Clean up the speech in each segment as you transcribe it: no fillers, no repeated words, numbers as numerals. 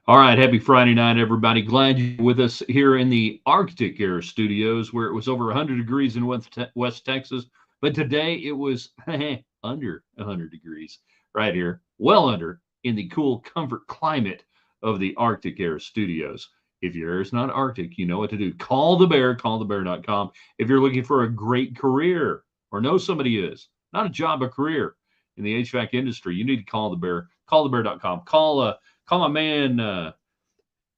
All right, happy Friday night, everybody. Glad you're with us here in the Arctic Air Studios, where it was over 100 degrees in West Texas. But today it was under 100 degrees right here, well under in the cool comfort climate of the Arctic Air Studios. If your air is not Arctic, you know what to do. Call the bear, callthebear.com. If you're looking for a great career or know somebody is, not a job, a career in the HVAC industry, you need to call the bear, callthebear.com. Call my man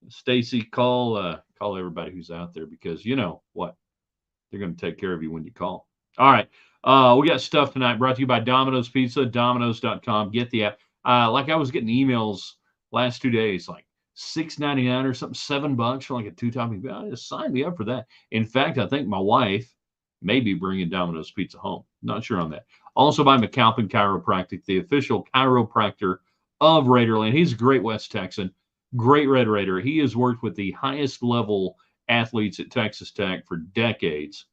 Stacy. Call everybody who's out there because you know what, they're going to take care of you when you call. All right, we got stuff tonight brought to you by Domino's Pizza, Domino's.com. Get the app. Like I was getting emails last 2 days, like $6.99 or something, $7 for like a two-topping. Just sign me up for that. In fact, I think my wife may be bringing Domino's Pizza home. Not sure on that. Also by McAlpin Chiropractic, the official chiropractor of Raiderland. He's a great West Texan, great Red Raider. He has worked with the highest level athletes at Texas Tech for decades.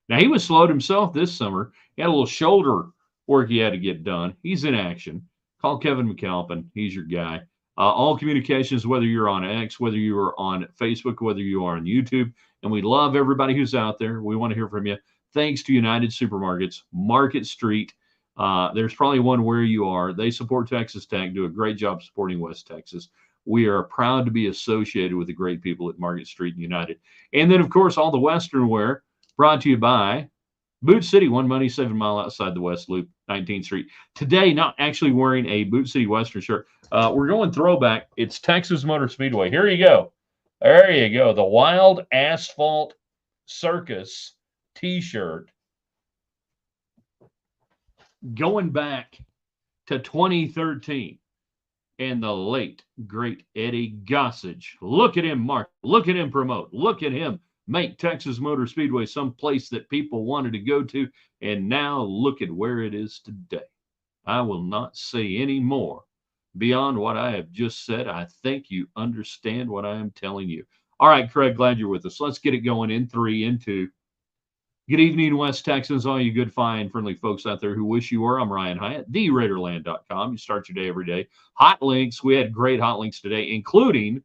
Now, he was slowed himself this summer. He had a little shoulder work he had to get done. He's in action. Call Kevin McAlpin. He's your guy. All communications, whether you're on X, whether you are on Facebook, whether you are on YouTube. And we love everybody who's out there. We want to hear from you. Thanks to United Supermarkets, Market Street. There's probably one where you are. They support Texas Tech, do a great job supporting West Texas. We are proud to be associated with the great people at Market Street and United. And then, of course, all the Western wear brought to you by Boot City, 1 mile outside the West Loop, 19th Street. Today, not actually wearing a Boot City Western shirt. We're going throwback. It's Texas Motor Speedway. Here you go. There you go. The Wild Asphalt Circus T-shirt. Going back to 2013 and the late, great Eddie Gossage. Look at him, Mark. Look at him promote. Look at him make Texas Motor Speedway some place that people wanted to go to. And now look at where it is today. I will not say any more beyond what I have just said. I think you understand what I am telling you. All right, Craig, glad you're with us. Let's get it going in 3, in 2. Good evening, West Texans, all you good, fine, friendly folks out there who wish you were. I'm Ryan Hyatt, TheRaiderland.com. You start your day every day. Hot links. We had great hot links today, including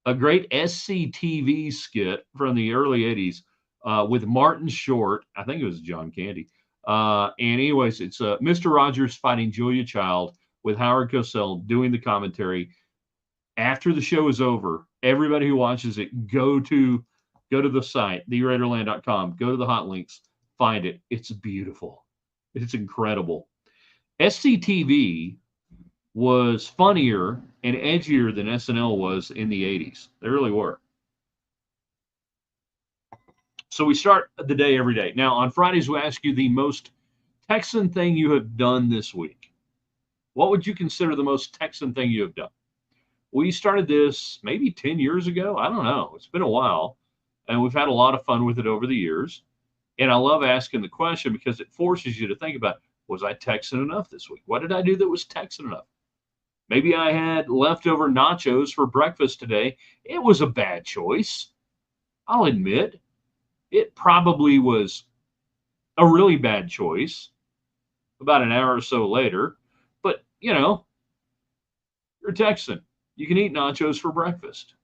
a great SCTV skit from the early 80s with Martin Short. I think it was John Candy. And anyways, it's Mr. Rogers fighting Julia Child with Howard Cosell doing the commentary. After the show is over, everybody who watches it, go to the site, TheRaiderland.com. Go to the hot links. Find it. It's beautiful. It's incredible. SCTV was funnier and edgier than SNL was in the 80s. They really were. So we start the day every day. Now, on Fridays, we ask you the most Texan thing you have done this week. What would you consider the most Texan thing you have done? We started this maybe 10 years ago. I don't know. It's been a while. And we've had a lot of fun with it over the years. And I love asking the question because it forces you to think about, was I Texan enough this week? What did I do that was Texan enough? Maybe I had leftover nachos for breakfast today. It was a bad choice. I'll admit. It probably was a really bad choice about an hour or so later. But, you know, you're a Texan. You can eat nachos for breakfast.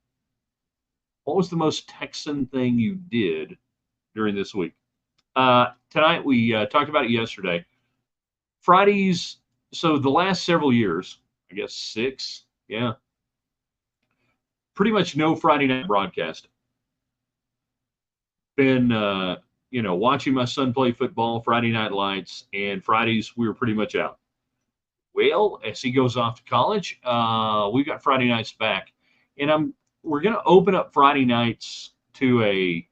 What was the most Texan thing you did during this week? Tonight, we talked about it yesterday. Fridays, so the last several years, I guess 6, yeah, pretty much no Friday night broadcast. Been, watching my son play football, Friday night lights, and Fridays we were pretty much out. Well, as he goes off to college, we've got Friday nights back. And we're going to open up Friday nights to a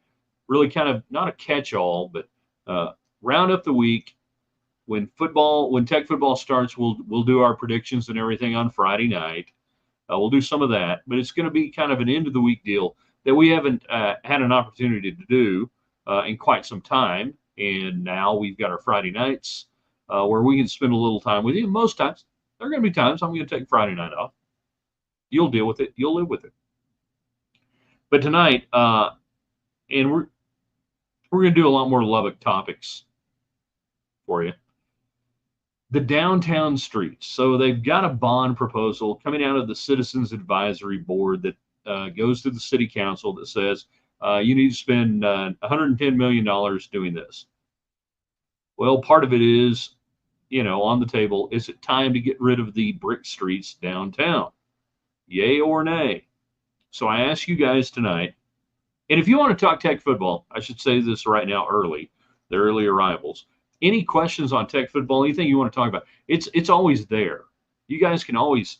really kind of not a catch-all, but round up the week. When Tech football starts, we'll do our predictions and everything on Friday night. We'll do some of that, but it's going to be kind of an end of the week deal that we haven't had an opportunity to do in quite some time. And now we've got our Friday nights where we can spend a little time with you. Most times, there are going to be times I'm going to take Friday night off. You'll deal with it. You'll live with it. But tonight, and we're going to do a lot more Lubbock topics for you. the downtown streets. So they've got a bond proposal coming out of the Citizens Advisory Board that goes to the city council that says you need to spend $110 million doing this. Well, part of it is, on the table, is it time to get rid of the brick streets downtown? Yay or nay? So I ask you guys tonight, and if you want to talk Tech football, I should say this right now early, the early arrivals. Any questions on Tech football, anything you want to talk about, it's always there. You guys can always,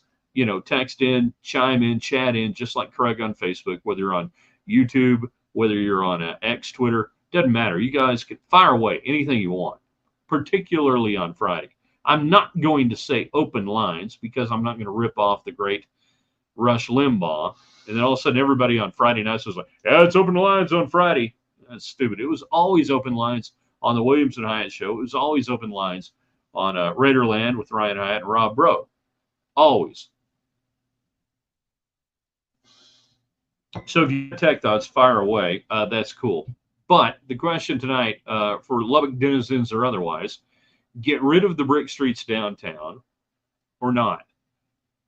text in, chime in, chat in, just like Craig on Facebook, whether you're on YouTube, whether you're on X, Twitter, doesn't matter. You guys can fire away anything you want, particularly on Friday. I'm not going to say open lines because I'm not going to rip off the great Rush Limbaugh. And then all of a sudden, everybody on Friday nights was like, yeah, it's open lines on Friday. That's stupid. It was always open lines on the Williams and Hyatt show. It was always open lines on Raiderland with Ryan Hyatt and Rob Bro. Always. So if you have tech thoughts, fire away. That's cool. But the question tonight, for Lubbock denizens or otherwise, get rid of the brick streets downtown or not?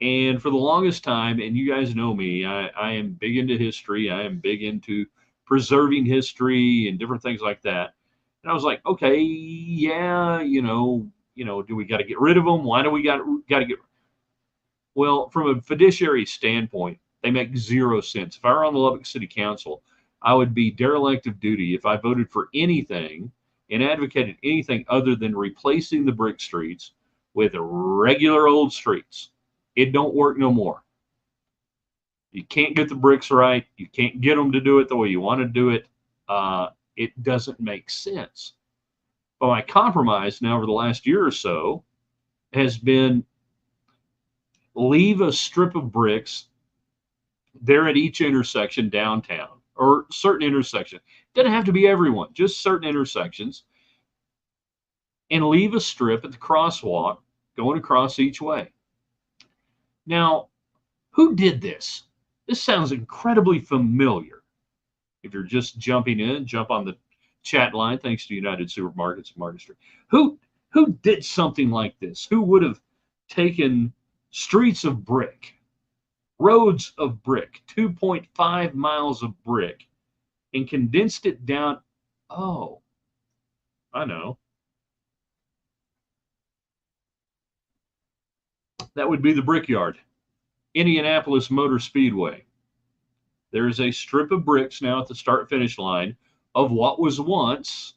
And for the longest time, and you guys know me, I am big into history. I am big into preserving history and different things like that. And I was like, okay, yeah, do we got to get rid of them? Why do we got to get? Well, from a fiduciary standpoint, they make zero sense. If I were on the Lubbock City Council, I would be derelict of duty if I voted for anything and advocated anything other than replacing the brick streets with regular old streets. It don't work no more. You can't get the bricks right. You can't get them to do it the way you want to do it. It doesn't make sense. But my compromise now over the last year or so has been leave a strip of bricks there at each intersection downtown or certain intersections. Doesn't have to be everyone, just certain intersections. And leave a strip at the crosswalk going across each way. Now, who did this? This sounds incredibly familiar. If you're just jumping in, jump on the chat line, thanks to United Supermarkets and Market Street. Who did something like this? Who would have taken streets of brick, roads of brick, 2.5 miles of brick, and condensed it down? Oh, I know. That would be the Brickyard, Indianapolis Motor Speedway. There is a strip of bricks now at the start-finish line of what was once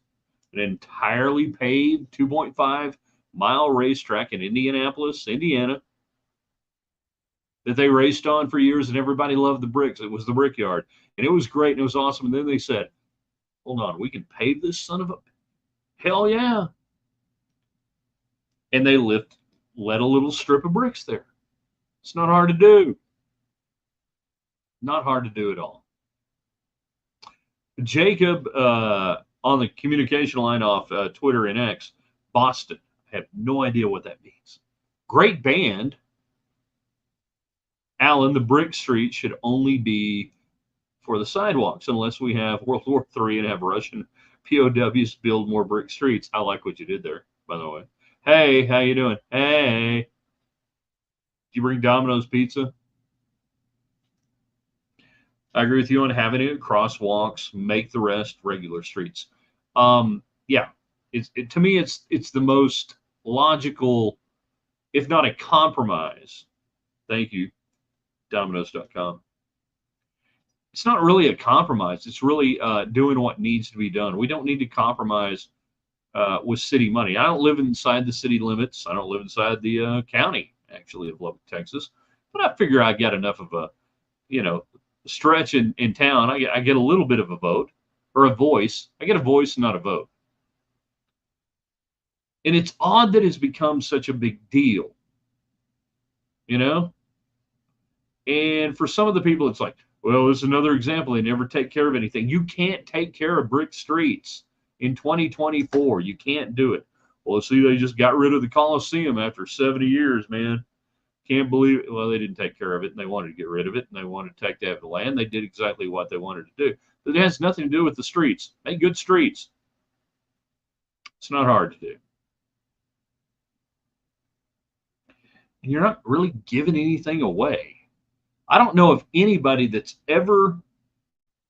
an entirely paved 2.5-mile racetrack in Indianapolis, Indiana, that they raced on for years, and everybody loved the bricks. It was the Brickyard, and it was great, and it was awesome. And then they said, hold on, we can pave this son of a... Hell yeah. And they let a little strip of bricks there. It's not hard to do. Not hard to do at all. Jacob on the communication line off Twitter and X, Boston. I have no idea what that means. Great band. Alan, the brick street should only be for the sidewalks unless we have World War III and have Russian POWs build more brick streets. I like what you did there, by the way. Hey, how you doing? Hey. Did you bring Domino's pizza? I agree with you on having it crosswalks, make the rest regular streets. Yeah, to me, it's the most logical, if not a compromise. Thank you, Domino's.com. It's not really a compromise. It's really doing what needs to be done. We don't need to compromise with city money. I don't live inside the city limits. I don't live inside the county, actually, of Lubbock, Texas. But I figure I got enough of a, stretch in town. I get a little bit of a vote or a voice. I get a voice, not a vote. And it's odd that it's become such a big deal, And for some of the people, it's like, well, this is another example. They never take care of anything. You can't take care of brick streets in 2024. You can't do it. Well, see, they just got rid of the Coliseum after 70 years, man. Can't believe it. Well, they didn't take care of it, and they wanted to get rid of it, and they wanted to take that of the land. They did exactly what they wanted to do. But it has nothing to do with the streets. Make good streets. It's not hard to do. and you're not really giving anything away. I don't know of anybody that's ever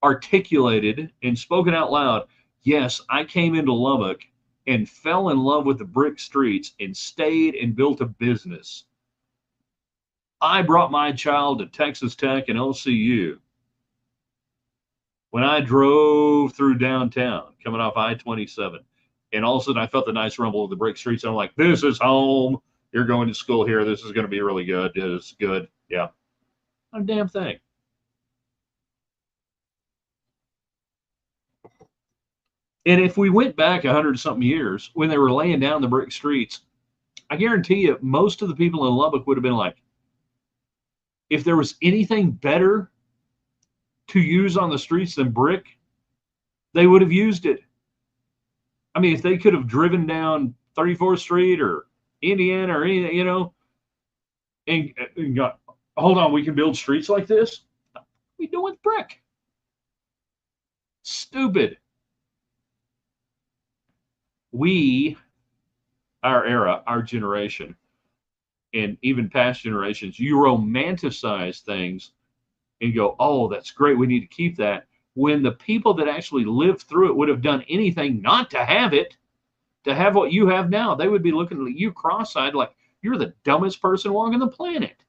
articulated and spoken out loud, yes, I came into Lubbock and fell in love with the brick streets and stayed and built a business. I brought my child to Texas Tech and OCU. When I drove through downtown coming off I-27, and all of a sudden I felt the nice rumble of the brick streets, and I'm like, this is home. You're going to school here. This is going to be really good. It's good. Yeah. Not a damn thing. And if we went back 100-something years when they were laying down the brick streets, I guarantee you most of the people in Lubbock would have been like, if there was anything better to use on the streets than brick, they would have used it. I mean, if they could have driven down 34th Street or Indiana or anything, and got, hold on, we can build streets like this? What are we doing with brick? Stupid. We, our era, our generation, and even past generations, you romanticize things and go, oh, that's great. We need to keep that. When the people that actually lived through it would have done anything not to have it, to have what you have now, they would be looking at you cross-eyed like you're the dumbest person walking the planet.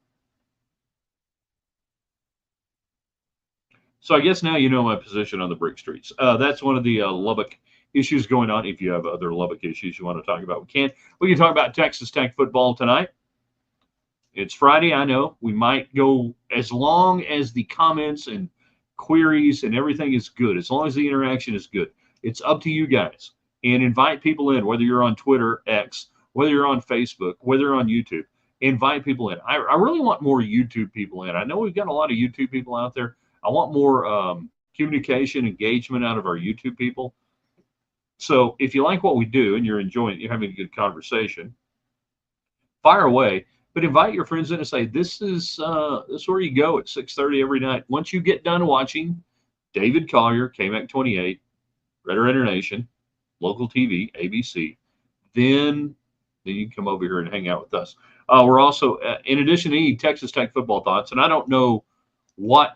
So I guess now you know my position on the brick streets. That's one of the Lubbock issues going on. If you have other Lubbock issues you want to talk about, we can. We can talk about Texas Tech football tonight. It's Friday, I know. We might go as long as the comments and queries and everything is good, as long as the interaction is good. It's up to you guys. And invite people in, whether you're on Twitter, X, whether you're on Facebook, whether you're on YouTube. Invite people in. I really want more YouTube people in. I know we've got a lot of YouTube people out there. I want more communication, engagement out of our YouTube people. So if you like what we do and you're enjoying it, you're having a good conversation, fire away. But invite your friends in and say, this is where you go at 6:30 every night. Once you get done watching David Collier, KMAC 28, Red Raider Nation, local TV, ABC, then you can come over here and hang out with us. We're also, in addition to any Texas Tech football thoughts, and I don't know what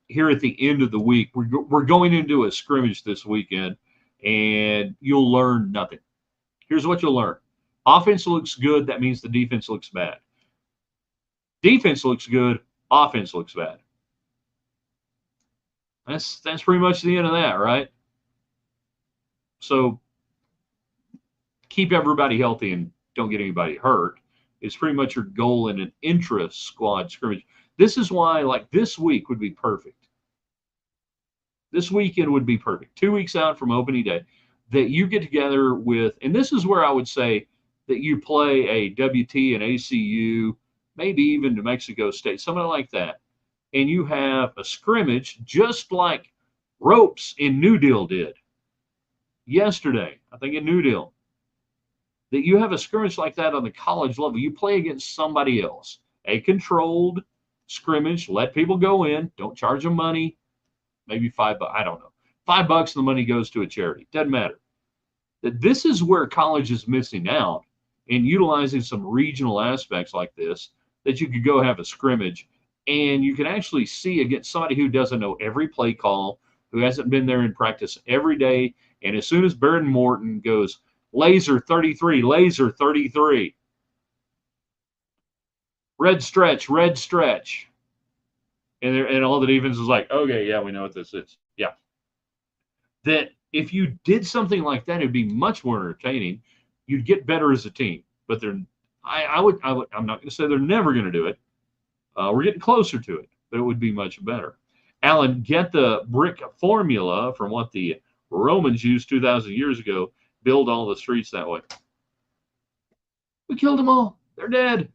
here at the end of the week, we're going into a scrimmage this weekend, and you'll learn nothing. Here's what you'll learn. Offense looks good. That means the defense looks bad. Defense looks good. Offense looks bad. That's pretty much the end of that, right? So keep everybody healthy and don't get anybody hurt. It's pretty much your goal in an intra-squad scrimmage. This is why, like, this week would be perfect. This weekend would be perfect. 2 weeks out from opening day, that you get together with, and this is where I would say that you play a WT and ACU, maybe even New Mexico State, something like that, and you have a scrimmage just like Ropes in New Deal did yesterday, I think in New Deal, that you have a scrimmage like that on the college level. You play against somebody else, a controlled scrimmage, let people go in, don't charge them money, maybe $5, I don't know. $5 and the money goes to a charity. Doesn't matter. That this is where college is missing out in utilizing some regional aspects like this, that you could go have a scrimmage and you can actually see against somebody who doesn't know every play call, who hasn't been there in practice every day. And as soon as Baron Morton goes, laser 33, laser 33, red stretch, and all the defense is like, okay, yeah, we know what this is. Yeah. That if you did something like that, it'd be much more entertaining. You'd get better as a team. But I'm not going to say they're never going to do it. We're getting closer to it, but it would be much better. Alan, get the brick formula from what the Romans used 2,000 years ago. Build all the streets that way. We killed them all. They're dead.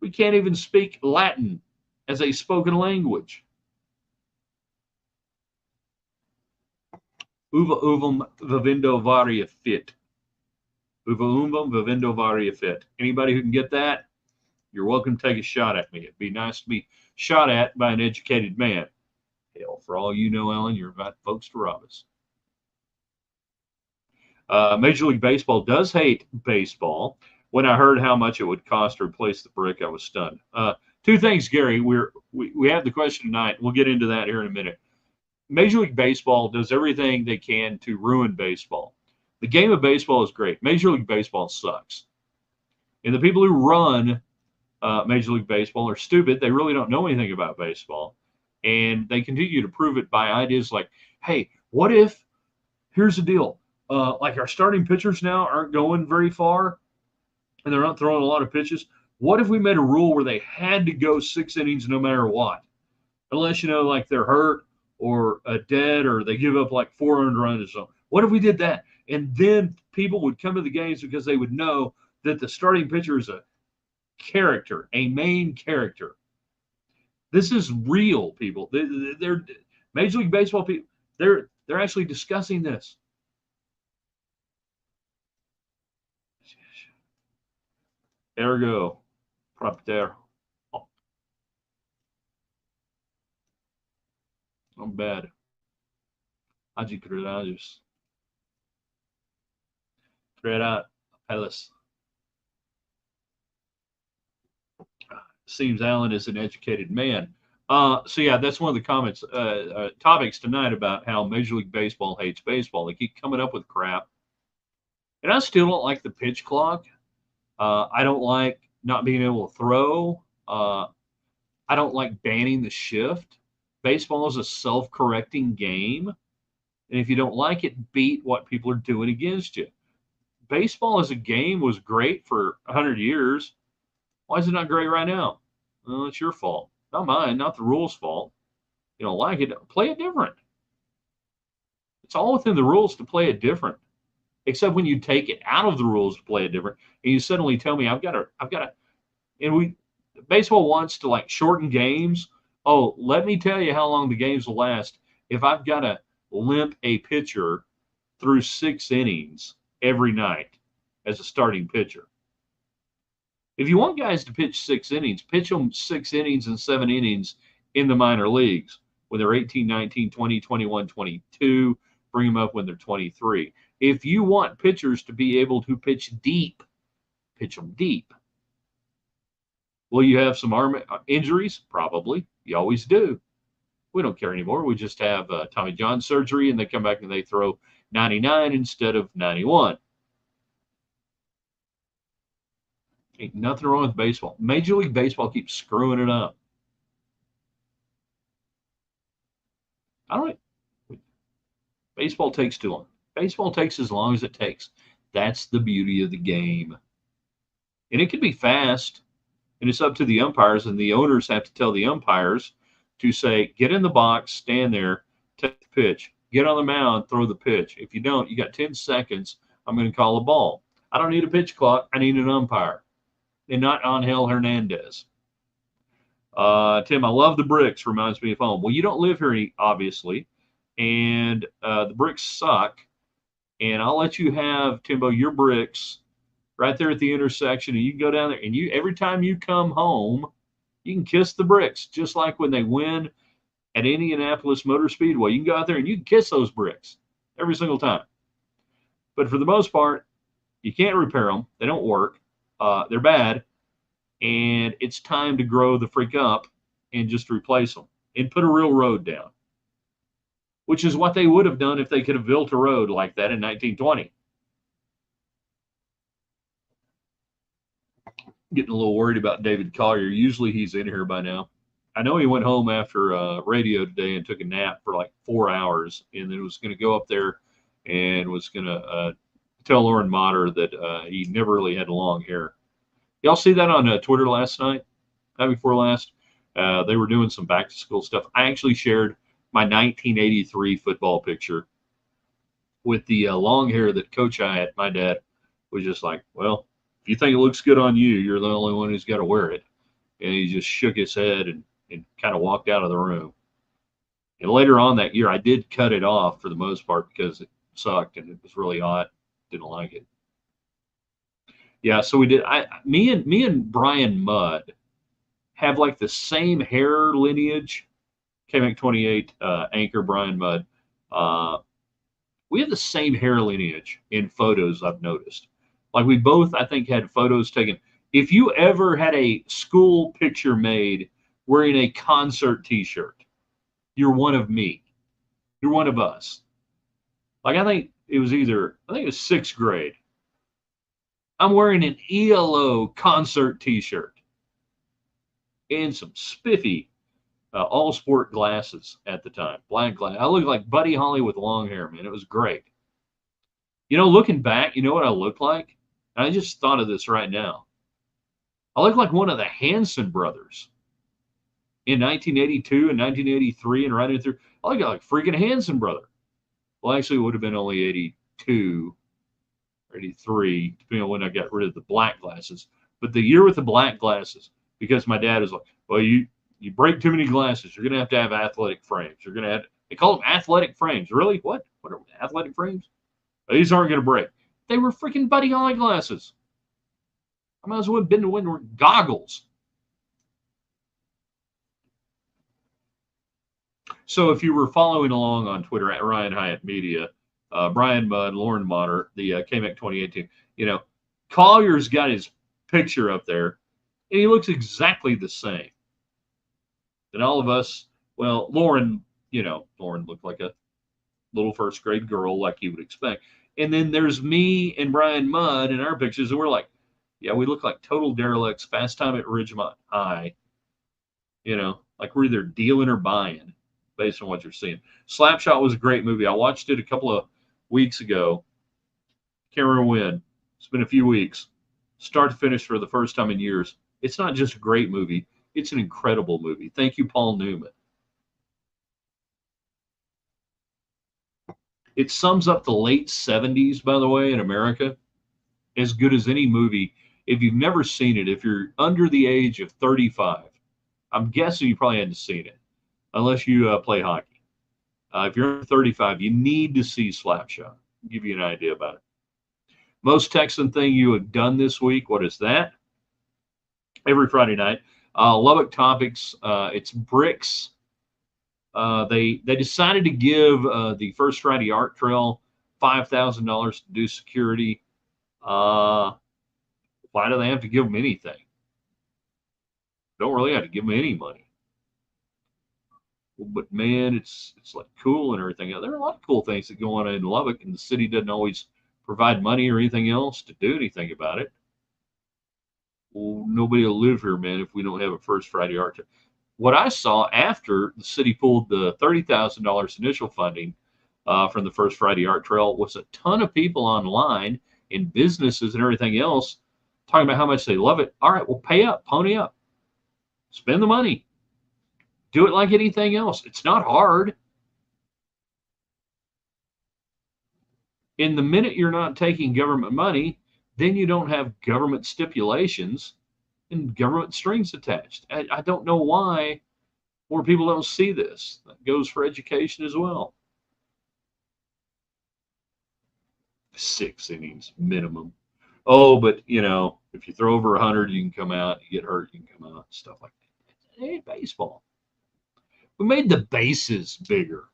We can't even speak Latin as a spoken language. Uva uvum vivindo varia fit. Uva uvum vivindo varia fit. Anybody who can get that, you're welcome to take a shot at me. It'd be nice to be shot at by an educated man. Hell, for all you know, Alan, you're about folks to rob us. Major League Baseball does hate baseball. When I heard how much it would cost to replace the brick, I was stunned. Two things, Gary. We have the question tonight. We'll get into that here in a minute. Major League Baseball does everything they can to ruin baseball. The game of baseball is great. Major League Baseball sucks. And the people who run Major League Baseball are stupid. They really don't know anything about baseball. And they continue to prove it by ideas like, hey, what if, here's the deal, like our starting pitchers now aren't going very far and they're not throwing a lot of pitches. What if we made a rule where they had to go 6 innings no matter what? Unless, like they're hurt or dead or they give up like 400 runs or something. What if we did that? And then people would come to the games because they would know that the starting pitcher is a character, a main character. This is real, people. They're Major League Baseball people. They're actually discussing this. Ergo, propter. Not bad. Adjectives. Trera Pelis. Seems Alan is an educated man. So yeah, that's one of the comments, topics tonight about how Major League Baseball hates baseball. They keep coming up with crap, and I still don't like the pitch clock. I don't like not being able to throw. I don't like banning the shift. Baseball is a self-correcting game, and if you don't like it, beat what people are doing against you. Baseball as a game was great for 100 years. Why is it not great right now? Well, it's your fault. Not mine, not the rules' fault. You don't like it, play it different. It's all within the rules to play it different. Except when you take it out of the rules to play it different, and you suddenly tell me I've got to, and baseball wants to like shorten games. Oh, let me tell you how long the games will last if I've got to limp a pitcher through 6 innings every night as a starting pitcher. If you want guys to pitch 6 innings, pitch them 6 innings and 7 innings in the minor leagues when they're 18, 19, 20, 21, 22. Bring them up when they're 23. If you want pitchers to be able to pitch deep, pitch them deep. Will you have some arm injuries? Probably. You always do. We don't care anymore. We just have Tommy John surgery, and they come back and they throw 99 instead of 91. Ain't nothing wrong with baseball. Major League Baseball keeps screwing it up. I don't. Baseball takes too long. Baseball takes as long as it takes. That's the beauty of the game. And it can be fast, and it's up to the umpires, and the owners have to tell the umpires to say, get in the box, stand there, take the pitch, get on the mound, throw the pitch. If you don't, you got 10 seconds, I'm going to call a ball. I don't need a pitch clock. I need an umpire. And not Angel Hernandez. Tim, I love the bricks. Reminds me of home. Well, you don't live here, obviously, and the bricks suck. And I'll let you have, Timbo, your bricks right there at the intersection, and you can go down there, and you every time you come home, you can kiss the bricks, just like when they win at Indianapolis Motor Speedway. You can go out there and you can kiss those bricks every single time. But for the most part, you can't repair them. They don't work. They're bad. And it's time to grow the freak up and just replace them and put a real road down, which is what they would have done if they could have built a road like that in 1920. Getting a little worried about David Collier. Usually he's in here by now. I know he went home after radio today and took a nap for like 4 hours, and then was going to go up there and was going to tell Lauren Motter that he never really had long hair. Y'all see that on Twitter last night? Night before last? They were doing some back to school stuff. I actually shared my 1983 football picture with the long hair that Coach I had. My dad was just like, well, if you think it looks good on you, you're the only one who's got to wear it. And he just shook his head and kind of walked out of the room. And later on that year, I did cut it off for the most part because it sucked and it was really hot. Didn't like it. Yeah, so we did. Me and Brian Mudd have like the same hair lineage. KMAC 28 anchor Brian Mudd. We have the same hair lineage in photos, I've noticed. Like we both, I think, had photos taken. If you ever had a school picture made wearing a concert T-shirt, you're one of me. You're one of us. Like I think it was sixth grade. I'm wearing an ELO concert T-shirt and some spiffy all sport glasses at the time, black glass. I looked like Buddy Holly with long hair, man. It was great. Looking back, you know what I looked like? I just thought of this right now. I looked like one of the Hanson brothers in 1982 and 1983 and right in through. I looked like freaking Hanson brother. Well, actually, it would have been only 82 or 83, depending on when I got rid of the black glasses. But the year with the black glasses, because my dad was like, well, you break too many glasses, you're gonna have athletic frames. You're gonna have they call them athletic frames. Really? What? What are athletic frames? These aren't gonna break. They were freaking Buddy Holly glasses. I might as well have been the one with goggles. So if you were following along on Twitter at Ryan Hyatt Media, Brian Mudd, Lauren Motter, the KMEC 2018, Collier's got his picture up there, and he looks exactly the same. And all of us, well, Lauren looked like a little first grade girl, like you would expect. And then there's me and Brian Mudd in our pictures, and we're like, yeah, we look like total derelicts, fast time at Ridgemont High. Like we're either dealing or buying based on what you're seeing. Slapshot was a great movie. I watched it a couple of weeks ago. Can't remember when. It's been a few weeks. Start to finish for the first time in years. It's not just a great movie. It's an incredible movie. Thank you, Paul Newman. It sums up the late 70s, by the way, in America, as good as any movie. If you've never seen it, if you're under the age of 35, I'm guessing you probably hadn't seen it, unless you play hockey. If you're under 35, you need to see Slapshot. I'll give you an idea about it. Most Texan thing you have done this week, what is that? Every Friday night. Lubbock Topics, it's bricks. They decided to give the First Friday Art Trail $5,000 to do security. Why do they have to give them anything? Don't really have to give them any money. But man, it's like cool and everything. There are a lot of cool things that go on in Lubbock, and the city doesn't always provide money or anything else to do anything about it. Well, nobody will live here, man, if we don't have a First Friday Art Trail. What I saw after the city pulled the $30,000 initial funding from the First Friday Art Trail was a ton of people online in businesses and everything else talking about how much they love it. All right, well, pay up, pony up, spend the money, do it like anything else. It's not hard. In the minute you're not taking government money, then you don't have government stipulations and government strings attached. I don't know why more people don't see this. That goes for education as well. 6 innings minimum. Oh, but if you throw over 100, you can come out. You get hurt, you can come out. Stuff like that. Hey, baseball. We made the bases bigger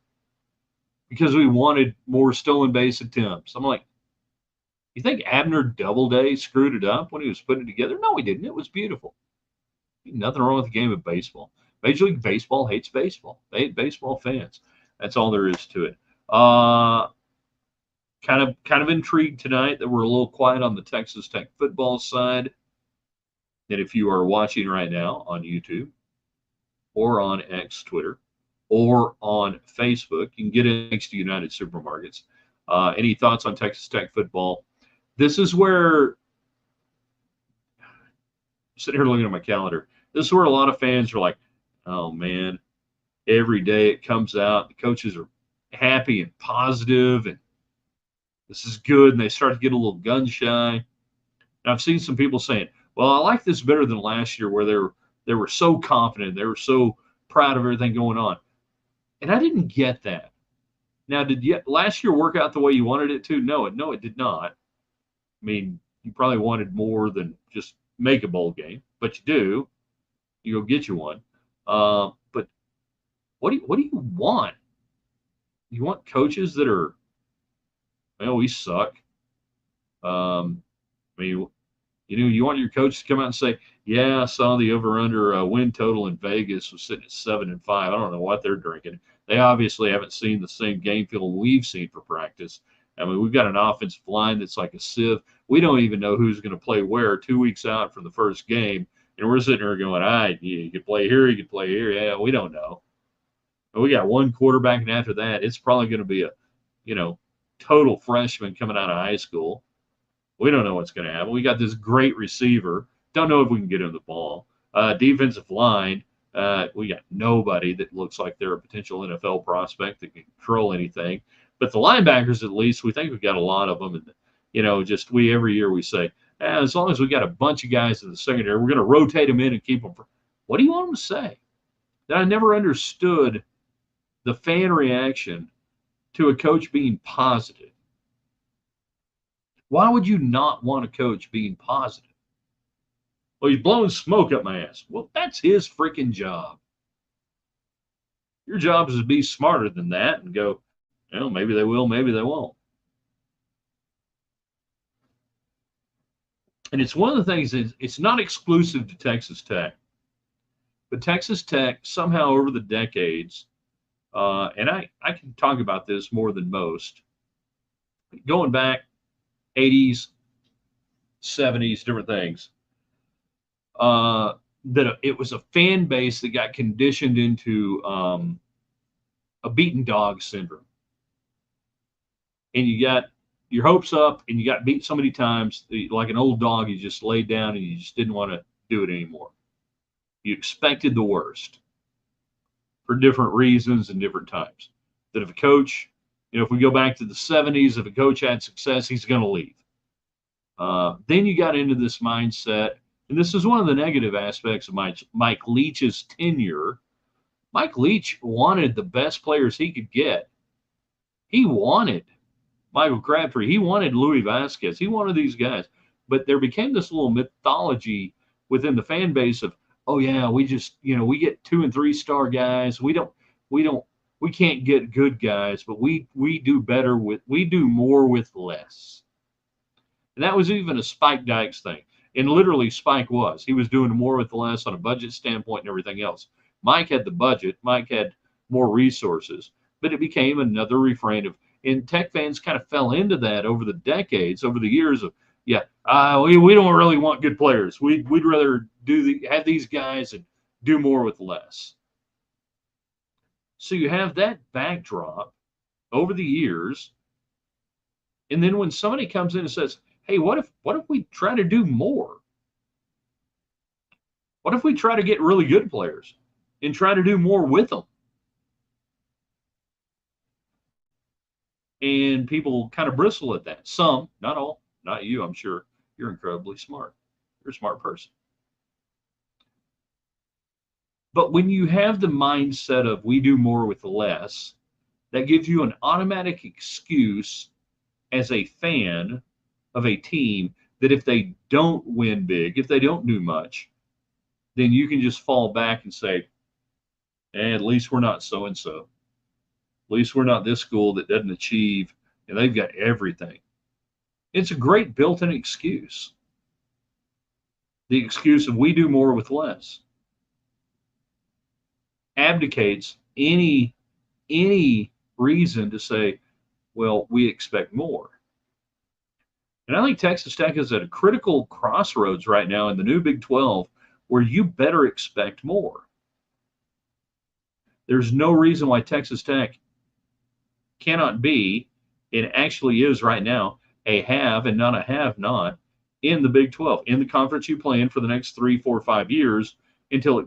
because we wanted more stolen base attempts. I'm like, you think Abner Doubleday screwed it up when he was putting it together? No, he didn't. It was beautiful. Nothing wrong with the game of baseball. Major League Baseball hates baseball. They hate baseball fans. That's all there is to it. Kind of intrigued tonight that we're a little quiet on the Texas Tech football side. That if you are watching right now on YouTube or on X, Twitter, or on Facebook, you can get it next to United Supermarkets. Any thoughts on Texas Tech football? This is where, I'm sitting here looking at my calendar, this is where a lot of fans are like, oh man, every day it comes out, the coaches are happy and positive, and this is good, and they start to get a little gun shy. And I've seen some people saying, well, I like this better than last year where they were so confident, they were so proud of everything going on. And I didn't get that. Now, did last year work out the way you wanted it to? No, it did not. I mean, you probably wanted more than just make a bowl game, but you do. You go get you one. But what do you want? You want coaches that are, well, we suck. I mean, you want your coach to come out and say, "Yeah, I saw the over/under win total in Vegas was sitting at 7-5." I don't know what they're drinking. They obviously haven't seen the same game film we've seen for practice. I mean, we've got an offensive line that's like a sieve. We don't even know who's going to play where 2 weeks out from the first game, and we're sitting here going, "All right, you could play here, you could play here." Yeah, we don't know. And we got one quarterback, and after that, it's probably going to be a, you know, total freshman coming out of high school. We don't know what's going to happen. We got this great receiver. Don't know if we can get him the ball. Defensive line, we got nobody that looks like they're a potential NFL prospect that can control anything. But the linebackers, at least, we think we've got a lot of them. And, just every year we say, as long as we got a bunch of guys in the secondary, we're going to rotate them in and keep them. What do you want them to say? That I never understood the fan reaction to a coach being positive. Why would you not want a coach being positive? Well, he's blowing smoke up my ass. Well, that's his freaking job. Your job is to be smarter than that and go, well, maybe they will, maybe they won't. And it's one of the things that it's not exclusive to Texas Tech, but Texas Tech somehow over the decades, and I can talk about this more than most, going back 80s, 70s, different things, that it was a fan base that got conditioned into a beaten dog syndrome. And you got your hopes up and you got beat so many times, like an old dog, you just laid down and you just didn't want to do it anymore. You expected the worst for different reasons and different times. That if a coach, if we go back to the 70s, if a coach had success, he's going to leave. Then you got into this mindset, and this is one of the negative aspects of Mike Leach's tenure. Mike Leach wanted the best players he could get. He wanted Michael Crabtree. He wanted Louis Vasquez. He wanted these guys. But there became this little mythology within the fan base of, oh yeah, we just, we get 2 and 3 star guys. We can't get good guys, but we do more with less. And that was even a Spike Dykes thing. And literally Spike he was doing more with less on a budget standpoint and everything else. Mike had the budget. Mike had more resources, but it became another refrain of, and Tech fans kind of fell into that over the decades, over the years of, we don't really want good players. We'd rather have these guys and do more with less. So you have that backdrop over the years. And then when somebody comes in and says, hey, what if we try to do more? What if we try to get really good players and try to do more with them? And people kind of bristle at that. Some, not all, not you, I'm sure. You're incredibly smart. You're a smart person. But when you have the mindset of we do more with less, that gives you an automatic excuse as a fan of a team that if they don't win big, if they don't do much, then you can just fall back and say, at least we're not so-and-so. At least we're not this school that doesn't achieve, and they've got everything. It's a great built-in excuse. The excuse of we do more with less abdicates any reason to say, well, we expect more. And I think Texas Tech is at a critical crossroads right now in the new Big 12 where you better expect more. There's no reason why Texas Tech cannot be, it actually is right now, a have and not a have not in the Big 12, in the conference you play in for the next 3, 4, 5 years until it,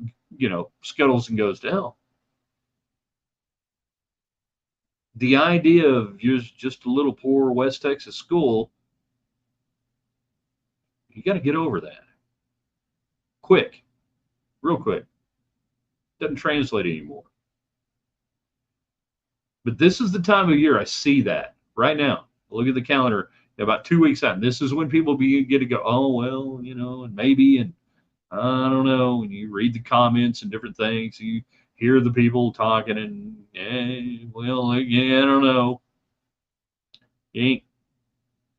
scuttles and goes to hell. The idea of just a little poor West Texas school, you got to get over that. Quick, real quick. Doesn't translate anymore. But this is the time of year I see that right now. Look at the calendar, about 2 weeks out. And this is when people get to go, oh, well, and maybe, and I don't know. When you read the comments and different things, you hear the people talking and, I don't know. You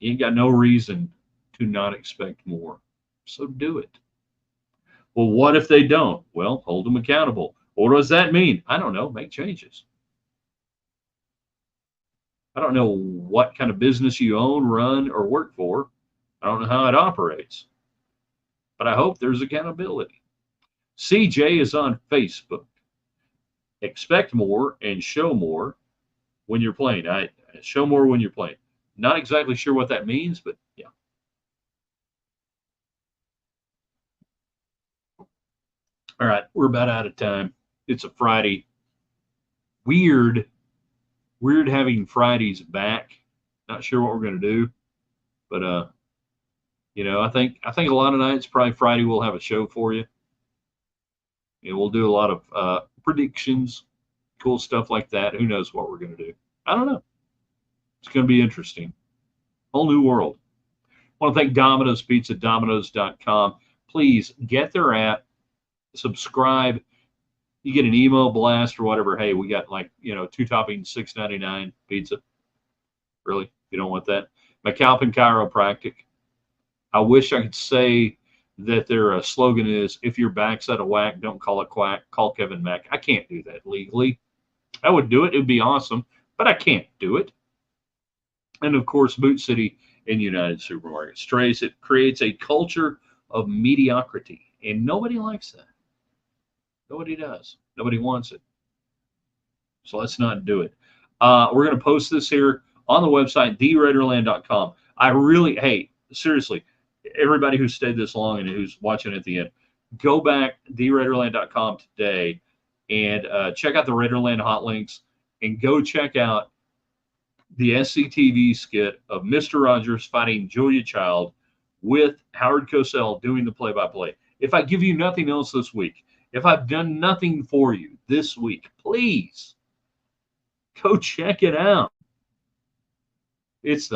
ain't got no reason to not expect more. So do it. Well, what if they don't? Well, hold them accountable. What does that mean? I don't know. Make changes. I don't know what kind of business you own, run, or work for. I don't know how it operates, but I hope there's accountability. CJ is on Facebook. Expect more and show more when you're playing. I show more when you're playing. Not exactly sure what that means, but yeah. All right, we're about out of time. It's a Friday. Weird, weird having Fridays back. Not sure what we're gonna do, but I think a lot of nights, probably Friday, we'll have a show for you. And we'll do a lot of predictions, cool stuff like that. Who knows what we're gonna do? I don't know. It's gonna be interesting. Whole new world. I want to thank Domino's Pizza, Domino's.com. Please get their app, subscribe. You get an email blast or whatever. Hey, we got two toppings, $6.99 pizza. Really? You don't want that? McAlpin Chiropractic. I wish I could say that their slogan is, if your back's out of whack, don't call it quack, call Kevin Mack. I can't do that legally. I would do it. It would be awesome, but I can't do it. And of course, Boot City and United Supermarkets. Trace, it creates a culture of mediocrity, and nobody likes that. Nobody does. Nobody wants it. So let's not do it. We're going to post this here on the website, theraiderland.com. Hey, seriously, everybody who stayed this long and who's watching at the end, go back, theraiderland.com today and check out the Raiderland hot links and go check out the SCTV skit of Mr. Rogers fighting Julia Child with Howard Cosell doing the play-by-play. If I give you nothing else this week, if I've done nothing for you this week, please go check it out. It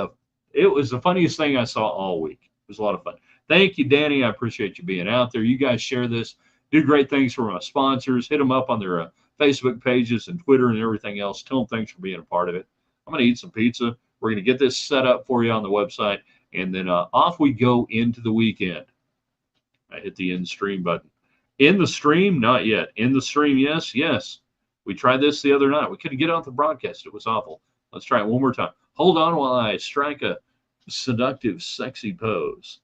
was the funniest thing I saw all week. It was a lot of fun. Thank you, Danny. I appreciate you being out there. You guys share this, do great things for my sponsors. Hit them up on their Facebook pages and Twitter and everything else. Tell them thanks for being a part of it. I'm going to eat some pizza. We're going to get this set up for you on the website, and then off we go into the weekend. I hit the end stream button. In the stream? Not yet. In the stream? Yes, yes. We tried this the other night. We couldn't get off the broadcast. It was awful. Let's try it one more time. Hold on while I strike a seductive, sexy pose.